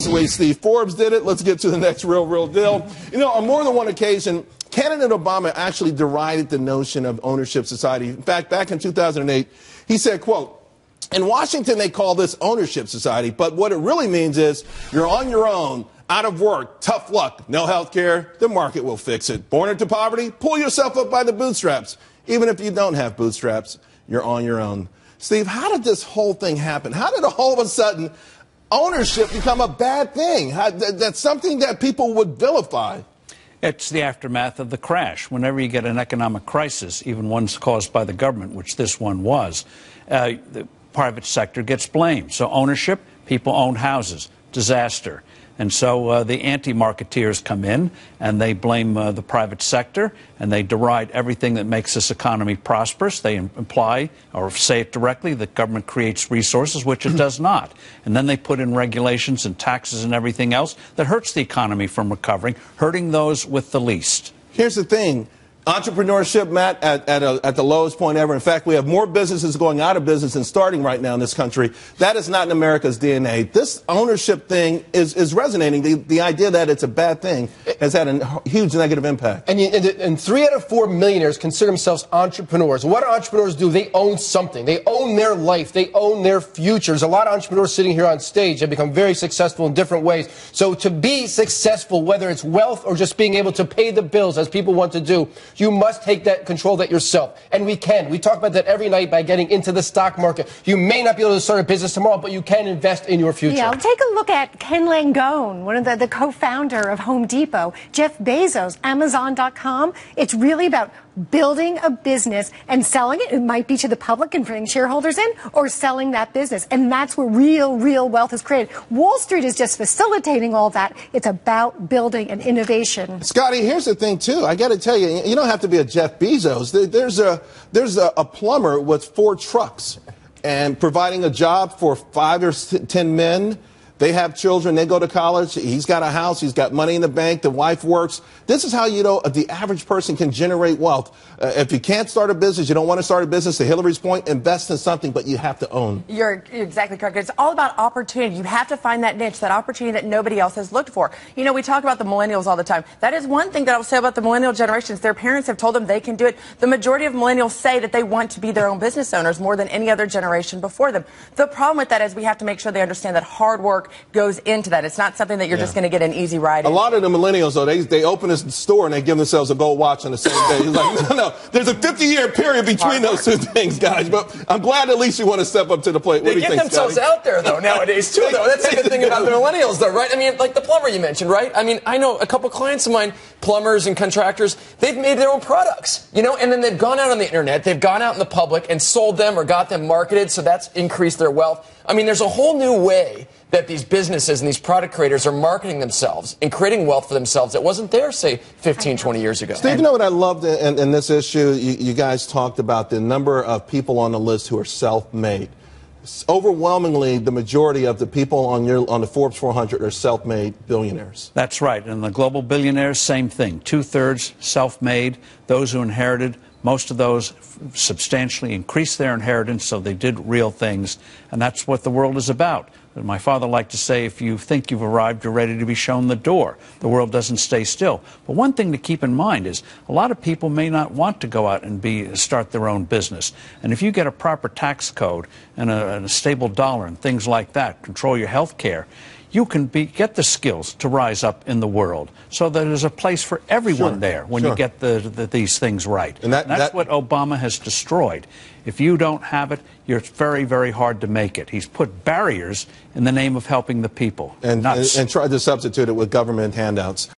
The way Steve Forbes did it. Let's get to the next real deal. You know, on more than one occasion, candidate Obama actually derided the notion of ownership society. In fact, back in 2008, he said, quote, "In Washington, they call this ownership society, but what it really means is you're on your own, out of work, tough luck, no health care, the market will fix it. Born into poverty, pull yourself up by the bootstraps. Even if you don't have bootstraps, you're on your own." Steve, how did this whole thing happen? How did all of a sudden ownership become a bad thing? That's something that people would vilify. It's the aftermath of the crash. Whenever you get an economic crisis, even ones caused by the government, which this one was, the private sector gets blamed. So ownership, people own houses, disaster. And so the anti-marketeers come in and they blame the private sector and they deride everything that makes this economy prosperous. They imply or say it directly that government creates resources, which it does not. And then they put in regulations and taxes and everything else that hurts the economy from recovering, hurting those with the least. Here's the thing. Entrepreneurship, Matt, at the lowest point ever. In fact, we have more businesses going out of business than starting right now in this country. That is not in America's DNA. This ownership thing is resonating. The idea that it's a bad thing has had a huge negative impact. And 3 out of 4 millionaires consider themselves entrepreneurs. What do entrepreneurs do? They own something. They own their life. They own their futures. A lot of entrepreneurs sitting here on stage have become very successful in different ways. So to be successful, whether it's wealth or just being able to pay the bills as people want to do, you must take that control that yourself. And we can. We talk about that every night by getting into the stock market. You may not be able to start a business tomorrow, but you can invest in your future. Yeah, take a look at Ken Langone, one of the co-founder of Home Depot, Jeff Bezos, Amazon.com. It's really about building a business and selling it. It might be to the public and bringing shareholders in, or selling that business. And that's where real wealth is created. Wall Street is just facilitating all that. It's about building and innovation. Scottie, here's the thing, too. I got to tell you, you don't have to be a Jeff Bezos. There's a plumber with 4 trucks and providing a job for 5 or 10 men. They have children. They go to college. He's got a house. He's got money in the bank. The wife works. This is how, you know, the average person can generate wealth. If you can't start a business, you don't want to start a business, to Hilary's point, invest in something, but you have to own. You're exactly correct. It's all about opportunity. You have to find that niche, that opportunity that nobody else has looked for. You know, we talk about the millennials all the time. That is one thing that I'll say about the millennial generations. Their parents have told them they can do it. The majority of millennials say that they want to be their own business owners more than any other generation before them. The problem with that is we have to make sure they understand that hard work goes into that. It's not something that you're just going to get an easy ride in. A lot of the millennials, though, they open a store and they give themselves a gold watch on the same day. It's like, no, there's a 50-year period between those two things, guys. But I'm glad at least you want to step up to the plate. What do you think, They get themselves Scottie? out there, though, nowadays, too, though. That's the good thing about the millennials, though, right? I mean, like the plumber you mentioned, right? I mean, I know a couple clients of mine, plumbers and contractors, they've made their own products, you know, and then they've gone out on the internet, they've gone out in the public and sold them or got them marketed, so that's increased their wealth. I mean, there's a whole new way that these businesses and these product creators are marketing themselves and creating wealth for themselves that wasn't there, say, 15, 20 years ago. Steve, you know what I loved in this issue? You guys talked about the number of people on the list who are self-made. Overwhelmingly, the majority of the people on the Forbes 400 are self-made billionaires. That's right. And the global billionaires, same thing. 2/3 self-made. Those who inherited, most of those substantially increased their inheritance, so they did real things. And that's what the world is about. My father liked to say, if you think you've arrived, you're ready to be shown the door. The world doesn't stay still. But one thing to keep in mind is a lot of people may not want to go out and start their own business. And if you get a proper tax code and a stable dollar and things like that, control your health care, you can get the skills to rise up in the world, so that there's a place for everyone there when you get these things right. And that's what Obama has destroyed. If you don't have it, it's very hard to make it. He's put barriers in the name of helping the people. And tried to substitute it with government handouts.